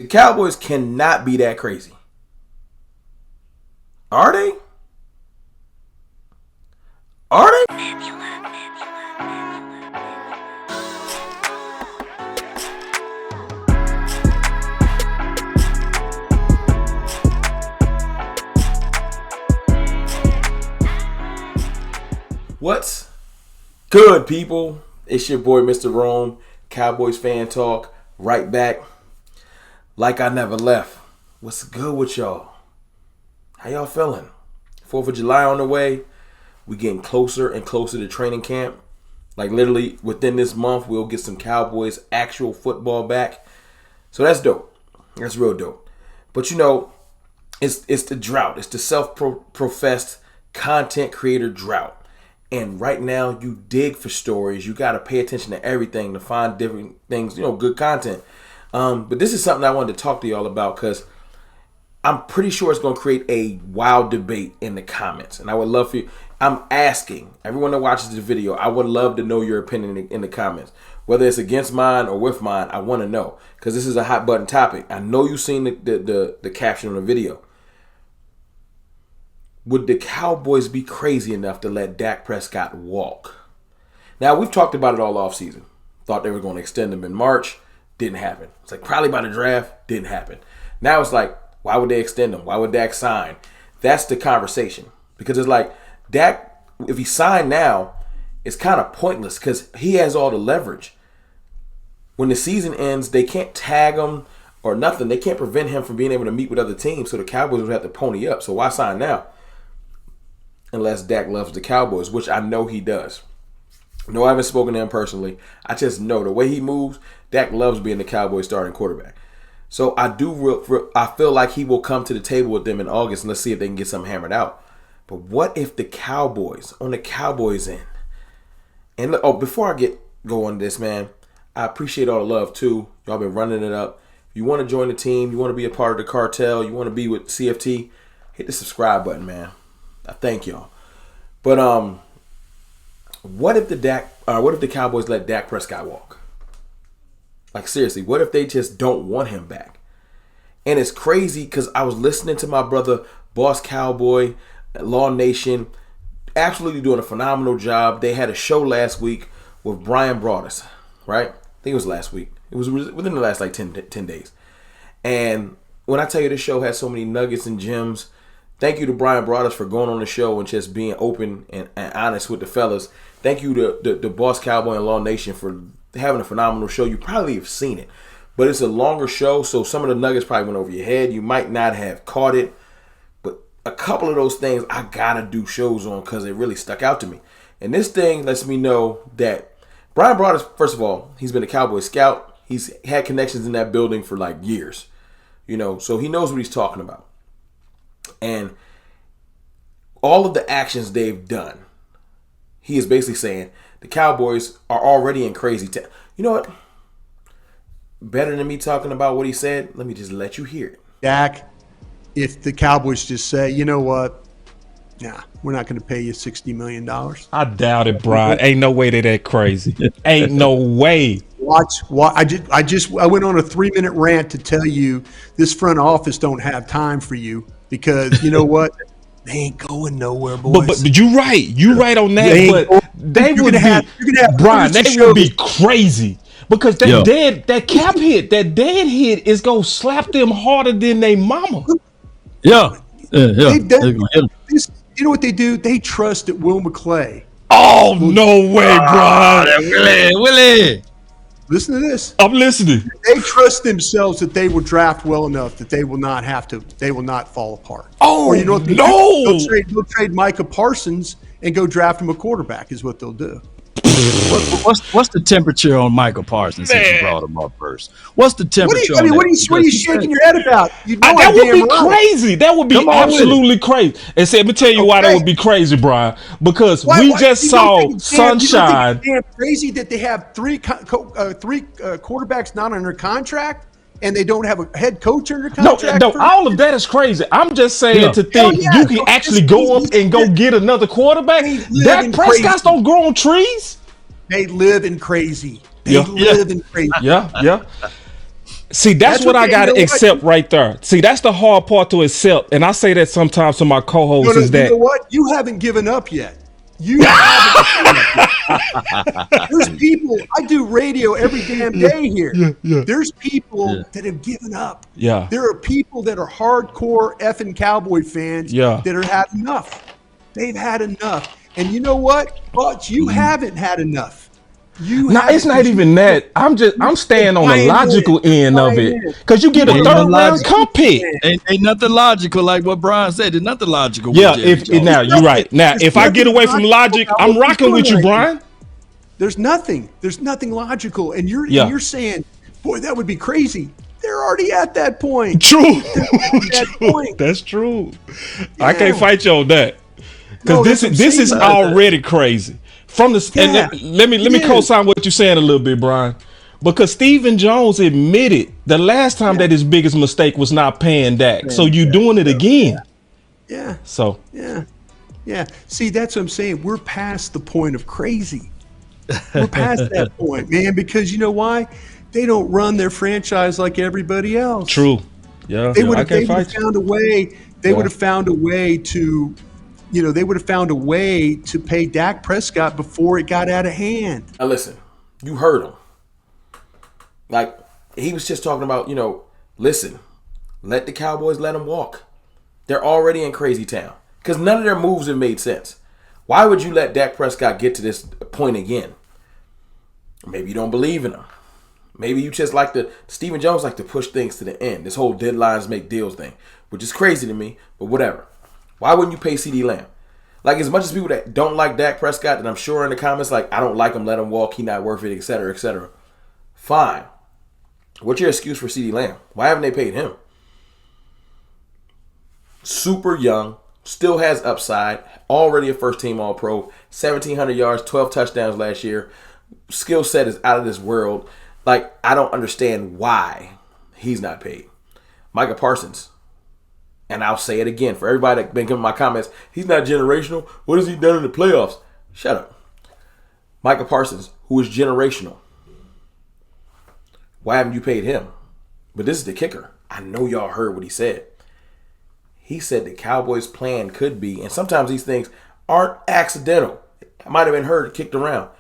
The Cowboys cannot be that crazy. Are they? Are they? What's good, people? It's your boy, Mr. Rome, Cowboys Fan Talk, right back. Like I never left. What's good with y'all? How y'all feeling? 4th of July on the way. We getting closer and closer to training camp. Like literally within this month, we'll get some Cowboys actual football back. So that's dope. That's real dope. But you know, it's the drought. It's the self-professed content creator drought. And right now, you dig for stories. You got to pay attention to everything to find different things, you know, good content. But this is something I wanted to talk to y'all about because I'm pretty sure it's going to create a wild debate in the comments. And I would love for you. I'm asking everyone that watches the video, I would love to know your opinion in the comments. Whether it's against mine or with mine, I want to know. Because this is a hot button topic. I know you've seen the caption on the video. Would the Cowboys be crazy enough to let Dak Prescott walk? Now, we've talked about it all offseason. Thought they were going to extend him in March. Didn't happen. It's like probably by the draft. Didn't happen. Now it's like, why would they extend him? Why would Dak sign? That's the conversation. Because it's like, Dak, if he signed now, it's kind of pointless because he has all the leverage. When the season ends, they can't tag him or nothing. They can't prevent him from being able to meet with other teams. So the Cowboys would have to pony up. So why sign now? Unless Dak loves the Cowboys, which I know he does. No, I haven't spoken to him personally. I just know the way he moves, Dak loves being the Cowboys starting quarterback. So I feel like he will come to the table with them in August and let's see if they can get something hammered out. But what if the Cowboys, on the Cowboys end, and before I go on this, man, I appreciate all the love too. Y'all been running it up. If you want to join the team, you want to be a part of the cartel, you want to be with CFT, hit the subscribe button, man. I thank y'all. But what if the Cowboys let Dak Prescott walk? Like seriously, what if they just don't want him back? And it's crazy because I was listening to my brother, Boss Cowboy, Law Nation, absolutely doing a phenomenal job. They had a show last week with Brian Broaddus, right? I think it was last week. It was within the last like 10 days. And when I tell you this show has so many nuggets and gems, thank you to Brian Broaddus for going on the show and just being open and honest with the fellas. Thank you to the Boss Cowboy and Law Nation for having a phenomenal show. You probably have seen it, but it's a longer show, so some of the nuggets probably went over your head. You might not have caught it, but a couple of those things I gotta do shows on because it really stuck out to me. And this thing lets me know that Brian Broaddus, first of all, he's been a Cowboy scout. He's had connections in that building for like years, you know, so he knows what he's talking about. And all of the actions they've done, he is basically saying the Cowboys are already in crazy town. You know what? Better than me talking about what he said, let me just let you hear it. Dak, if the Cowboys just say, you know what? Nah, we're not going to pay you $60 million. I doubt it, Brian. Ain't no way they're that crazy. Ain't no way. Watch. I went on a 3-minute rant to tell you this front office don't have time for you because you know what? They ain't going nowhere, boys. But you're right. You're right on that. But they would be crazy because that cap hit, that dead hit is gonna slap them harder than they mama. Yeah. You know what they do? They trust that Will McClay. Oh no way, Brian. Willie. Listen to this. I'm listening. They trust themselves that they will draft well enough that they will not fall apart. Oh, or you know what no. They'll trade Micah Parsons and go draft him a quarterback is what they'll do. What's the temperature on Michael Parsons since you brought him up first? What's the temperature on that? What are you shaking your head about? That would be crazy. That would be absolutely crazy. And let me tell you why that would be crazy, Brian. Because we just saw Sunshine. It's damn crazy that they have three quarterbacks not under contract and they don't have a head coach under contract. No, all of that is crazy. I'm just saying to think you can actually go up and go get another quarterback. Dak Prescott don't grow on trees. They live in crazy. They live in crazy. Yeah. See, that's what I got to accept right there. See, that's the hard part to accept. And I say that sometimes to my co-hosts is that. You know what? You haven't given up yet. You haven't given up yet. There's people, I do radio every damn day here. Yeah. There's people that have given up. Yeah. There are people that are hardcore effing Cowboy fans that are had enough. They've had enough. And you know what? But you haven't had enough. No, it's not even that. I'm staying on the logical end of it. Because you get a third round comp pick. Ain't nothing logical like what Brian said. There's nothing logical. Yeah, now you're right. Now, if I get away from logic, I'm rocking with you, Brian. There's nothing logical. And you're saying, boy, that would be crazy. They're already at that point. True. That's true. Yeah. I can't fight you on that. Because this is already crazy. From the and let me co-sign what you're saying a little bit, Brian, because Stephen Jones admitted the last time that his biggest mistake was not paying Dak. So you doing it again. Yeah. So yeah. See, that's what I'm saying. We're past the point of crazy. We're past that point, man. Because you know why? They don't run their franchise like everybody else. True. Yeah. They would have found a way. They would have found a way to. They would have found a way to pay Dak Prescott before it got out of hand. Now listen, you heard him. Like, he was just talking about, listen, let the Cowboys let them walk. They're already in crazy town. Because none of their moves have made sense. Why would you let Dak Prescott get to this point again? Maybe you don't believe in him. Maybe you just Stephen Jones like to push things to the end. This whole deadlines make deals thing, which is crazy to me, but whatever. Why wouldn't you pay CeeDee Lamb? Like, as much as people that don't like Dak Prescott, and I'm sure in the comments, like, I don't like him, let him walk, he not worth it, et cetera, et cetera. Fine. What's your excuse for CeeDee Lamb? Why haven't they paid him? Super young, still has upside, already a first-team All-Pro, 1,700 yards, 12 touchdowns last year. Skill set is out of this world. Like, I don't understand why he's not paid. Micah Parsons. And I'll say it again for everybody that's been giving my comments. He's not generational. What has he done in the playoffs? Shut up. Micah Parsons, who is generational. Why haven't you paid him? But this is the kicker. I know y'all heard what he said. He said the Cowboys' plan could be, and sometimes these things aren't accidental. I might have been heard, kicked around.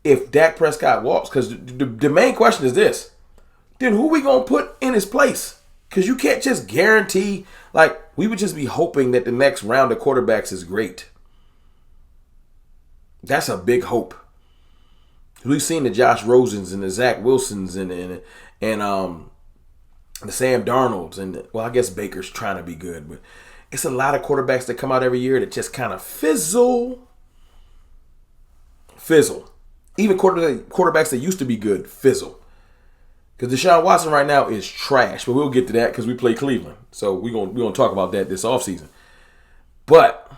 If Dak Prescott walks, because the main question is this, then who we going to put in his place? Because you can't just guarantee, we would just be hoping that the next round of quarterbacks is great. That's a big hope. We've seen the Josh Rosens and the Zach Wilsons and the Sam Darnolds. And, I guess Baker's trying to be good. But it's a lot of quarterbacks that come out every year that just kind of fizzle. Even quarterbacks that used to be good, fizzle. Because Deshaun Watson right now is trash. But we'll get to that because we play Cleveland. So we're gonna talk about that this offseason. But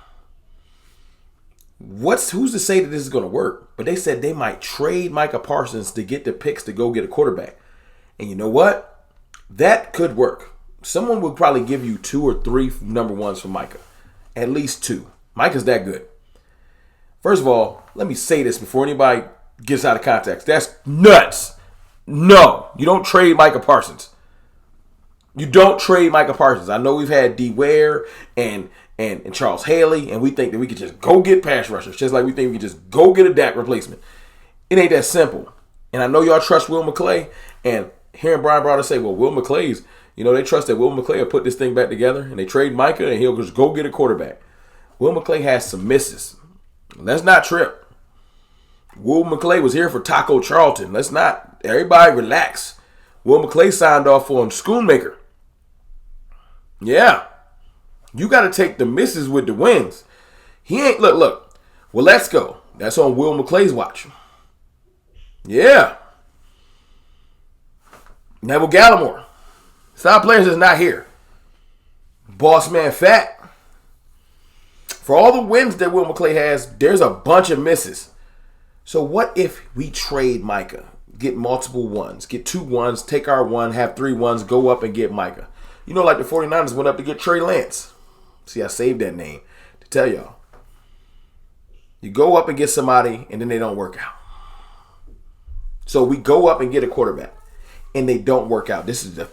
who's to say that this is going to work? But they said they might trade Micah Parsons to get the picks to go get a quarterback. And you know what? That could work. Someone would probably give you 2 or 3 number ones for Micah. At least 2. Micah's that good. First of all, let me say this before anybody gets out of context. That's nuts. No, you don't trade Micah Parsons. You don't trade Micah Parsons. I know we've had D. Ware and Charles Haley, and we think that we could just go get pass rushers, just like we think we could just go get a Dak replacement. It ain't that simple. And I know y'all trust Will McClay, and hearing Brian Broaddus say, well, Will McClay's, they trust that Will McClay will put this thing back together, and they trade Micah, and he'll just go get a quarterback. Will McClay has some misses. Let's not trip. Will McClay was here for Taco Charlton. Let's not. Everybody relax. Will McClay signed off on Schoonmaker. Yeah. You got to take the misses with the wins. He ain't, look. Well, let's go. That's on Will McClay's watch. Yeah. Neville Gallimore. Side players is not here. Boss man Fat. For all the wins that Will McClay has, there's a bunch of misses. So what if we trade Micah, get multiple ones, get 2 ones, take our 1, have 3 ones, go up and get Micah? Like the 49ers went up to get Trey Lance. See, I saved that name to tell y'all. You go up and get somebody, and then they don't work out. So we go up and get a quarterback. and they don't work out. This is the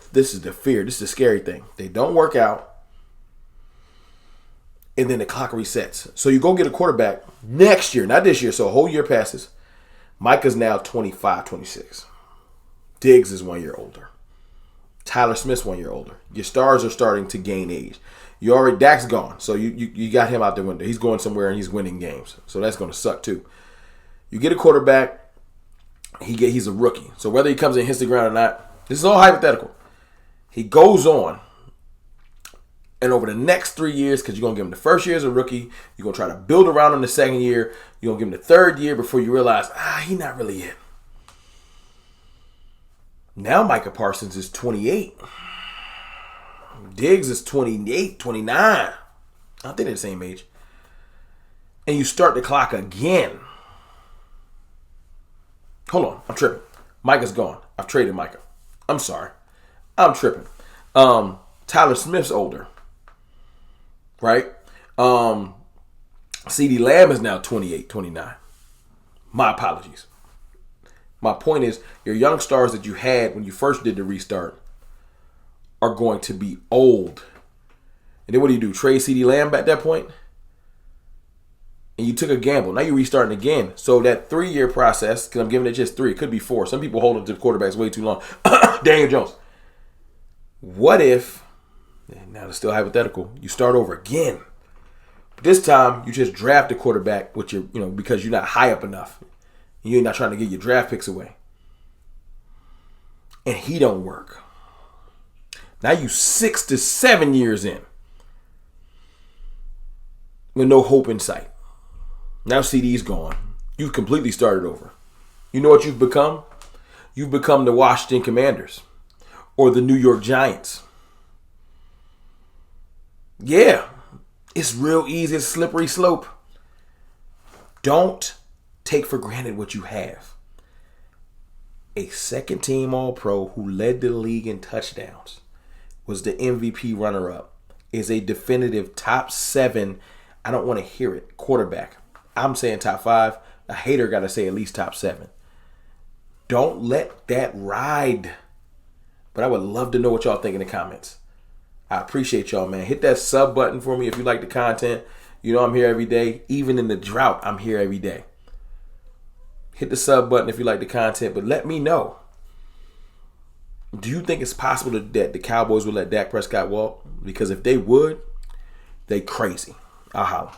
fear. This is the scary thing. They don't work out, and then the clock resets. So you go get a quarterback next year, not this year. So a whole year passes. Micah's now 25, 26. Diggs is 1 year older. Tyler Smith's 1 year older. Your stars are starting to gain age. Dak's gone, so you got him out the window. He's going somewhere and he's winning games, so that's going to suck too. You get a quarterback. He's a rookie. So whether he comes in and hits the ground or not, this is all hypothetical. He goes on, and over the next 3 years, because you're going to give him the first year as a rookie, you're going to try to build around him the second year, you're going to give him the third year before you realize, he's not really it. Now Micah Parsons is 28. Diggs is 28, 29. I think they're the same age. And you start the clock again. Hold on, I'm tripping. Micah's gone. I've traded Micah. I'm sorry. I'm tripping. Tyler Smith's older. Right? CeeDee Lamb is now 28, 29. My apologies. My point is, your young stars that you had when you first did the restart are going to be old. And then what do? Trade CeeDee Lamb at that point? And you took a gamble. Now you're restarting again. So that 3 year process, because I'm giving it just 3, it could be 4. Some people hold on to quarterbacks way too long. Daniel Jones. What if, now it's still hypothetical, you start over again. But this time you just draft a quarterback with your, because you're not high up enough. You're not trying to get your draft picks away. And he don't work. Now you 6 to 7 years in with no hope in sight. Now CD's gone. You've completely started over. You know what you've become? You've become the Washington Commanders or the New York Giants. Yeah, it's real easy. It's a slippery slope. Don't take for granted what you have. A second team All-Pro who led the league in touchdowns, was the MVP runner-up, is a definitive top 7, I don't want to hear it, quarterback. I'm saying top 5. A hater got to say at least top 7. Don't let that ride. But I would love to know what y'all think in the comments. I appreciate y'all, man. Hit that sub button for me if you like the content. You know I'm here every day. Even in the drought, I'm here every day. Hit the sub button if you like the content, but let me know. Do you think it's possible that the Cowboys will let Dak Prescott walk? Because if they would, they crazy. I'll holler.